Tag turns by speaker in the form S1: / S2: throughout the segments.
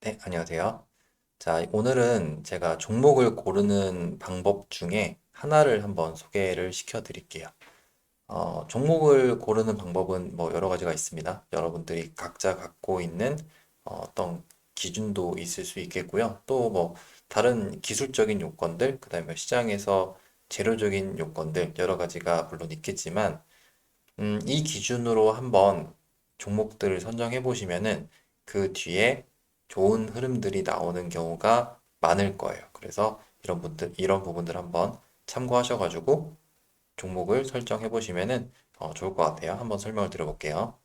S1: 네, 안녕하세요. 자, 오늘은 제가 종목을 고르는 방법 중에 하나를 한번 소개를 시켜 드릴게요. 종목을 고르는 방법은 뭐 여러 가지가 있습니다. 여러분들이 각자 갖고 있는 어떤 기준도 있을 수 있겠고요. 또 뭐 다른 기술적인 요건들, 그다음에 시장에서 재료적인 요건들 여러 가지가 물론 있겠지만, 이 기준으로 한번 종목들을 선정해 보시면은 그 뒤에 좋은 흐름들이 나오는 경우가 많을 거예요. 그래서 이런 부분들 한번 참고하셔가지고 종목을 설정해 보시면은 좋을 것 같아요. 한번 설명을 드려볼게요.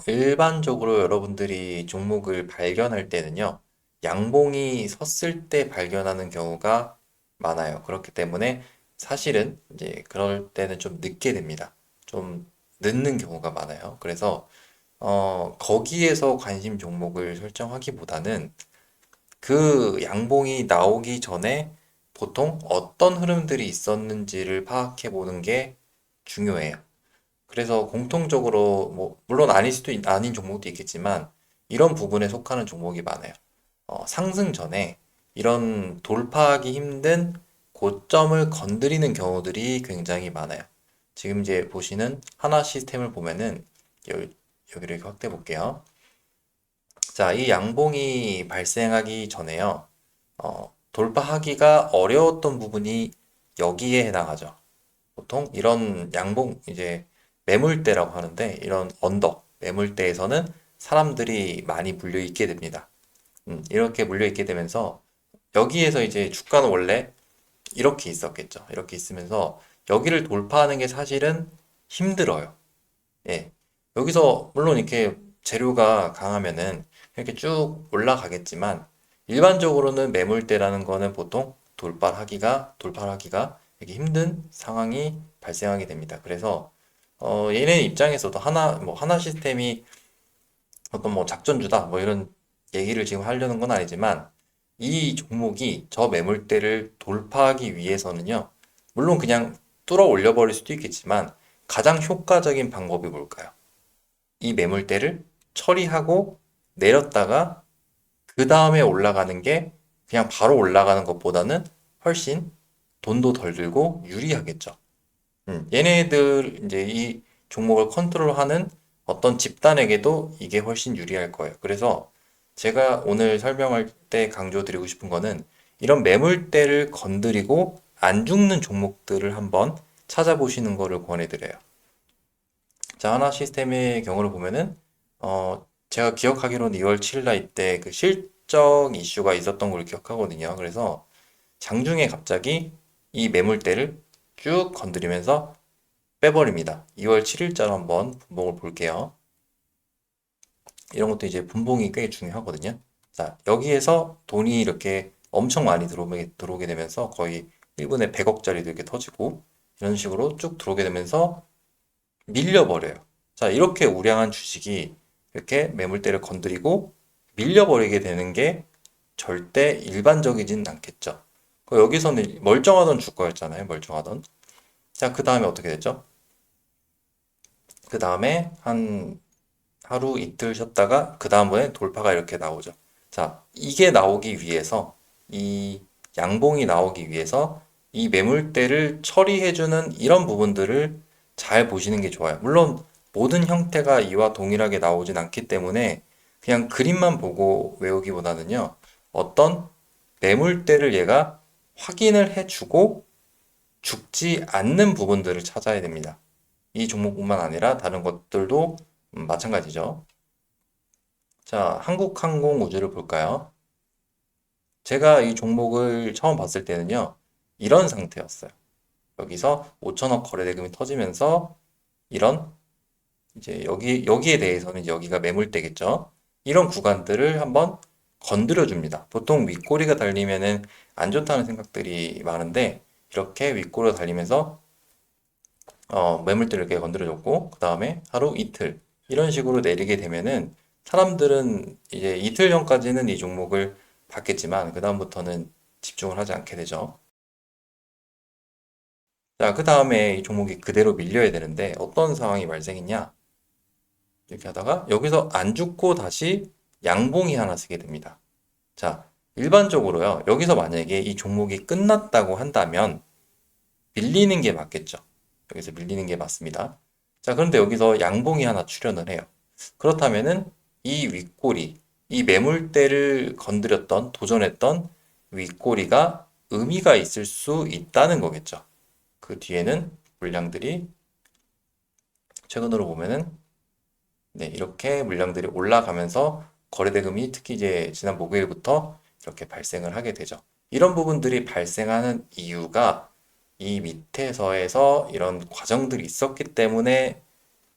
S1: 일반적으로 여러분들이 종목을 발견할 때는요, 양봉이 섰을 때 발견하는 경우가 많아요. 그렇기 때문에 사실은 이제 그럴 때는 좀 늦게 됩니다. 좀 늦는 경우가 많아요. 그래서 거기에서 관심 종목을 설정하기보다는 그 양봉이 나오기 전에 보통 어떤 흐름들이 있었는지를 파악해 보는 게 중요해요. 그래서 공통적으로 뭐 물론 아닌 종목도 있겠지만 이런 부분에 속하는 종목이 많아요. 상승 전에 이런 돌파하기 힘든 고점을 건드리는 경우들이 굉장히 많아요. 지금 이제 보시는 하나 시스템을 보면은 여기를 이렇게 확대해 볼게요. 자, 이 양봉이 발생하기 전에요. 돌파하기가 어려웠던 부분이 여기에 해당하죠. 보통 이런 양봉, 이제 매물대라고 하는데 이런 언덕, 매물대에서는 사람들이 많이 물려 있게 됩니다. 이렇게 물려 있게 되면서 여기에서 이제 주가는 원래 이렇게 있었겠죠. 이렇게 있으면서 여기를 돌파하는 게 사실은 힘들어요. 예. 여기서 물론 이렇게 재료가 강하면은 이렇게 쭉 올라가겠지만 일반적으로는 매물대라는 거는 보통 돌파하기가 되게 힘든 상황이 발생하게 됩니다. 그래서 얘네 입장에서도 하나 시스템이 어떤 뭐 작전주다 뭐 이런 얘기를 지금 하려는 건 아니지만 이 종목이 저 매물대를 돌파하기 위해서는요. 물론 그냥 뚫어 올려버릴 수도 있겠지만 가장 효과적인 방법이 뭘까요? 이 매물대를 처리하고 내렸다가 그 다음에 올라가는 게 그냥 바로 올라가는 것보다는 훨씬 돈도 덜 들고 유리하겠죠. 얘네들 이제 이 종목을 컨트롤하는 어떤 집단에게도 이게 훨씬 유리할 거예요. 그래서 제가 오늘 설명할 때 강조드리고 싶은 거는 이런 매물대를 건드리고 안 죽는 종목들을 한번 찾아보시는 거를 권해드려요. 자, 하나 시스템의 경우를 보면은, 제가 기억하기로는 2월 7일 날 이때 그 실적 이슈가 있었던 걸 기억하거든요. 그래서 장중에 갑자기 이 매물대를 쭉 건드리면서 빼버립니다. 2월 7일자로 한번 분봉을 볼게요. 이런 것도 이제 분봉이 꽤 중요하거든요. 자, 여기에서 돈이 이렇게 엄청 많이 들어오게 되면서 거의 1분에 100억짜리도 이렇게 터지고 이런 식으로 쭉 들어오게 되면서 밀려버려요. 자, 이렇게 우량한 주식이 이렇게 매물대를 건드리고 밀려버리게 되는 게 절대 일반적이진 않겠죠. 여기서는 멀쩡하던 주가였잖아요. 멀쩡하던. 자, 그 다음에 어떻게 됐죠? 그 다음에 한 하루 이틀 쉬었다가 그 다음번에 돌파가 이렇게 나오죠. 자, 이게 나오기 위해서 이 양봉이 나오기 위해서 이 매물대를 처리해주는 이런 부분들을 잘 보시는 게 좋아요. 물론 모든 형태가 이와 동일하게 나오진 않기 때문에 그냥 그림만 보고 외우기보다는요. 어떤 매물대를 얘가 확인을 해주고 죽지 않는 부분들을 찾아야 됩니다. 이 종목뿐만 아니라 다른 것들도 마찬가지죠. 자, 한국항공우주를 볼까요? 제가 이 종목을 처음 봤을 때는요, 이런 상태였어요. 여기서 5천억 거래대금이 터지면서 이런 이제 여기에 대해서는 이제 여기가 매물대겠죠. 이런 구간들을 한번 건드려 줍니다. 보통 윗꼬리가 달리면은 안 좋다는 생각들이 많은데 이렇게 윗꼬리가 달리면서 매물대를 이렇게 건드려줬고, 그 다음에 하루 이틀, 이런 식으로 내리게 되면은 사람들은 이제 이틀 전까지는 이 종목을 봤겠지만, 그다음부터는 집중을 하지 않게 되죠. 자, 그 다음에 이 종목이 그대로 밀려야 되는데, 어떤 상황이 발생했냐? 이렇게 하다가 여기서 안 죽고 다시 양봉이 하나 쓰게 됩니다. 자, 일반적으로요. 여기서 만약에 이 종목이 끝났다고 한다면 밀리는 게 맞겠죠. 여기서 밀리는 게 맞습니다. 자, 그런데 여기서 양봉이 하나 출현을 해요. 그렇다면은 이 윗꼬리, 이 매물대를 건드렸던, 도전했던 윗꼬리가 의미가 있을 수 있다는 거겠죠. 그 뒤에는 물량들이 최근으로 보면은 네, 이렇게 물량들이 올라가면서 거래대금이 특히 이제 지난 목요일부터 이렇게 발생을 하게 되죠. 이런 부분들이 발생하는 이유가 이 밑에서에서 이런 과정들이 있었기 때문에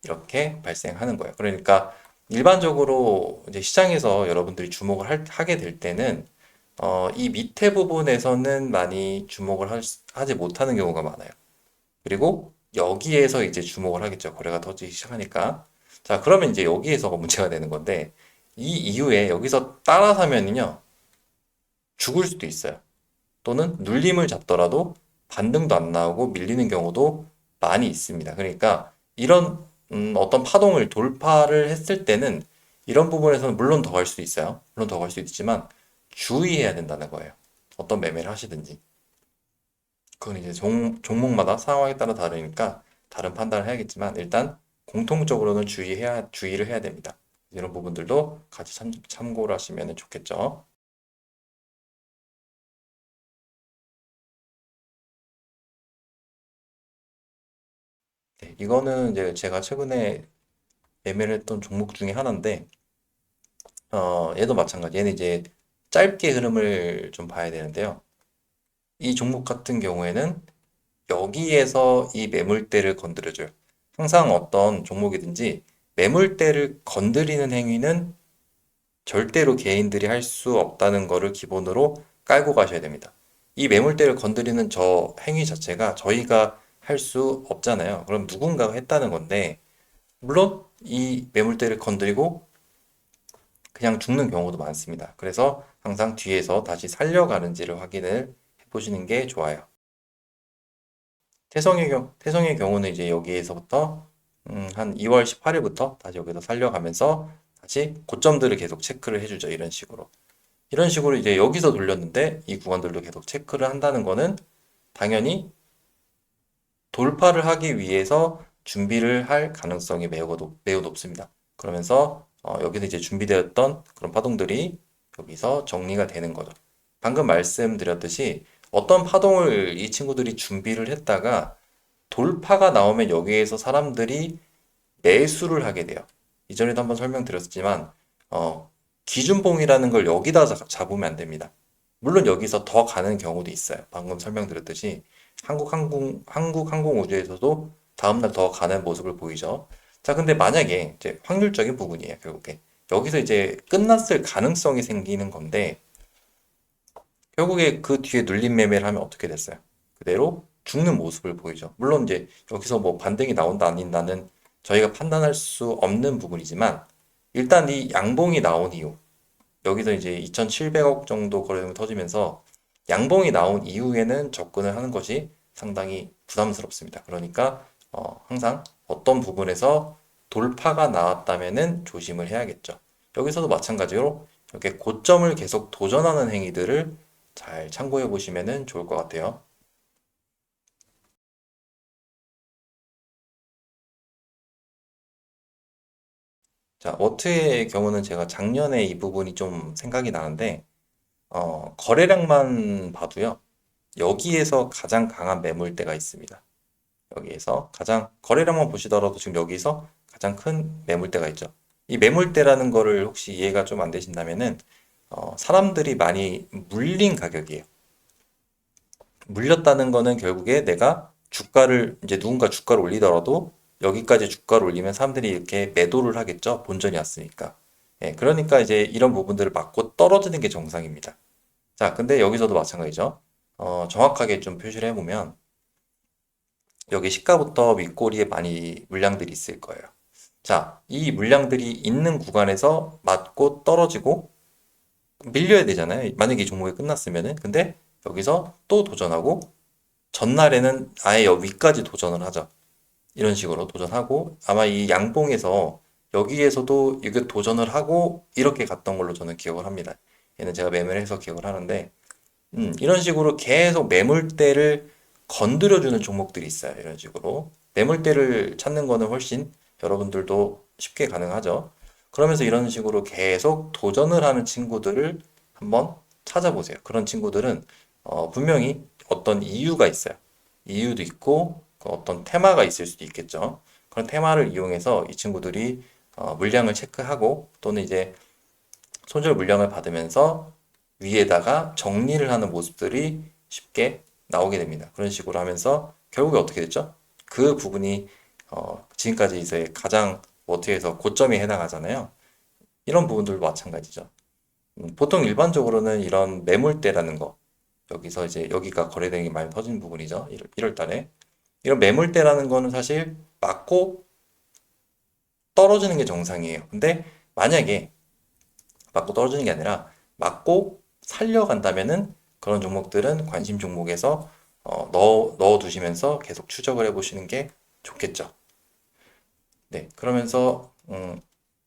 S1: 이렇게 발생하는 거예요. 그러니까 일반적으로 이제 시장에서 여러분들이 주목을 하게 될 때는 이 밑에 부분에서는 많이 주목을 하지 못하는 경우가 많아요. 그리고 여기에서 이제 주목을 하겠죠. 거래가 터지기 시작하니까. 자, 그러면 이제 여기에서가 문제가 되는 건데, 이 이후에 여기서 따라 사면은요, 죽을 수도 있어요. 또는 눌림을 잡더라도 반등도 안 나오고 밀리는 경우도 많이 있습니다. 그러니까 이런 어떤 파동을 돌파를 했을 때는 이런 부분에서는 물론 더 갈 수도 있어요. 물론 더 갈 수도 있지만 주의해야 된다는 거예요. 어떤 매매를 하시든지. 그건 이제 종목마다 상황에 따라 다르니까 다른 판단을 해야겠지만 일단 공통적으로는 주의를 해야 됩니다. 이런 부분들도 같이 참고를 하시면 좋겠죠. 네, 이거는 이제 제가 최근에 매매를 했던 종목 중에 하나인데, 얘도 마찬가지. 얘는 이제 짧게 흐름을 좀 봐야 되는데요. 이 종목 같은 경우에는 여기에서 이 매물대를 건드려줘요. 항상 어떤 종목이든지 매물대를 건드리는 행위는 절대로 개인들이 할 수 없다는 거를 기본으로 깔고 가셔야 됩니다. 이 매물대를 건드리는 저 행위 자체가 저희가 할 수 없잖아요. 그럼 누군가가 했다는 건데, 물론 이 매물대를 건드리고 그냥 죽는 경우도 많습니다. 그래서 항상 뒤에서 다시 살려가는지를 확인을 해보시는 게 좋아요. 태성의 경우는 이제 여기에서부터 한 2월 18일부터 다시 여기서 살려가면서 다시 고점들을 계속 체크를 해주죠. 이런 식으로. 이런 식으로 이제 여기서 돌렸는데 이 구간들도 계속 체크를 한다는 거는 당연히 돌파를 하기 위해서 준비를 할 가능성이 매우 높습니다. 그러면서 여기서 이제 준비되었던 그런 파동들이 여기서 정리가 되는 거죠. 방금 말씀드렸듯이 어떤 파동을 이 친구들이 준비를 했다가 돌파가 나오면 여기에서 사람들이 매수를 하게 돼요. 이전에도 한번 설명드렸지만 기준봉이라는 걸 여기다 잡으면 안 됩니다. 물론 여기서 더 가는 경우도 있어요. 방금 설명드렸듯이 한국항공우주에서도 다음날 더 가는 모습을 보이죠. 자, 근데 만약에 이제 확률적인 부분이에요, 결국에. 여기서 이제 끝났을 가능성이 생기는 건데, 결국에 그 뒤에 눌림 매매를 하면 어떻게 됐어요? 그대로 죽는 모습을 보이죠. 물론 이제 여기서 뭐 반등이 나온다 아닌다는 저희가 판단할 수 없는 부분이지만, 일단 이 양봉이 나온 이유, 여기서 이제 2,700억 정도 거래량이 터지면서 양봉이 나온 이후에는 접근을 하는 것이 상당히 부담스럽습니다. 그러니까 항상 어떤 부분에서 돌파가 나왔다면은 조심을 해야겠죠. 여기서도 마찬가지로 이렇게 고점을 계속 도전하는 행위들을 잘 참고해 보시면 좋을 것 같아요. 자, 워트의 경우는 제가 작년에 이 부분이 좀 생각이 나는데, 거래량만 봐도요, 여기에서 가장 강한 매물대가 있습니다. 여기에서 가장 거래량만 보시더라도 지금 여기서 가장 큰 매물대가 있죠. 이 매물대라는 거를 혹시 이해가 좀 안 되신다면은 사람들이 많이 물린 가격이에요. 물렸다는 거는 결국에 내가 주가를 이제 누군가 주가를 올리더라도 여기까지 주가를 올리면 사람들이 이렇게 매도를 하겠죠. 본전이 왔으니까. 예, 그러니까 이제 이런 부분들을 막고 떨어지는 게 정상입니다. 자, 근데 여기서도 마찬가지죠. 정확하게 좀 표시를 해보면 여기 시가부터 윗꼬리에 많이 물량들이 있을 거예요. 자, 이 물량들이 있는 구간에서 맞고 떨어지고 밀려야 되잖아요. 만약에 이 종목이 끝났으면은. 근데 여기서 또 도전하고 전날에는 아예 여기 위까지 도전을 하죠. 이런 식으로 도전하고 아마 이 양봉에서 여기에서도 이게 도전을 하고 이렇게 갔던 걸로 저는 기억을 합니다. 얘는 제가 매매를 해서 기억을 하는데, 이런 식으로 계속 매물대를 건드려주는 종목들이 있어요. 이런 식으로. 매물대를 찾는 거는 훨씬 여러분들도 쉽게 가능하죠. 그러면서 이런 식으로 계속 도전을 하는 친구들을 한번 찾아보세요. 그런 친구들은 분명히 어떤 이유가 있어요. 이유도 있고 그 어떤 테마가 있을 수도 있겠죠. 그런 테마를 이용해서 이 친구들이 물량을 체크하고 또는 이제 손절 물량을 받으면서 위에다가 정리를 하는 모습들이 쉽게 나오게 됩니다. 그런 식으로 하면서 결국에 어떻게 됐죠? 그 부분이 지금까지의 가장 어떻게 해서 고점에 해당하잖아요. 이런 부분들도 마찬가지죠. 보통 일반적으로는 이런 매물대라는 거, 여기서 이제 여기가 거래량이 많이 터진 부분이죠. 1월 달에. 이런 매물대라는 거는 사실 맞고 떨어지는 게 정상이에요. 근데 만약에 맞고 떨어지는 게 아니라 맞고 살려간다면은 그런 종목들은 관심 종목에서 넣어 두시면서 계속 추적을 해보시는 게 좋겠죠. 네, 그러면서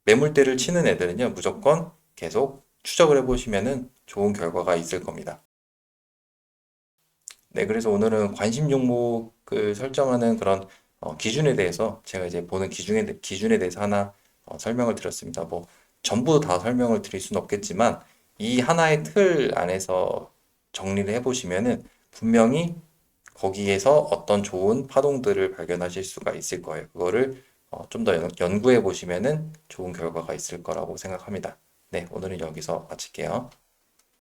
S1: 매물대를 치는 애들은요, 무조건 계속 추적을 해보시면은 좋은 결과가 있을 겁니다. 네, 그래서 오늘은 관심 종목을 설정하는 그런 기준에 대해서 제가 이제 보는 기준에 대해서 하나 설명을 드렸습니다. 뭐 전부 다 설명을 드릴 수는 없겠지만 이 하나의 틀 안에서 정리를 해보시면은 분명히 거기에서 어떤 좋은 파동들을 발견하실 수가 있을 거예요. 그거를 좀 더 연구해 보시면은 좋은 결과가 있을 거라고 생각합니다. 네, 오늘은 여기서 마칠게요.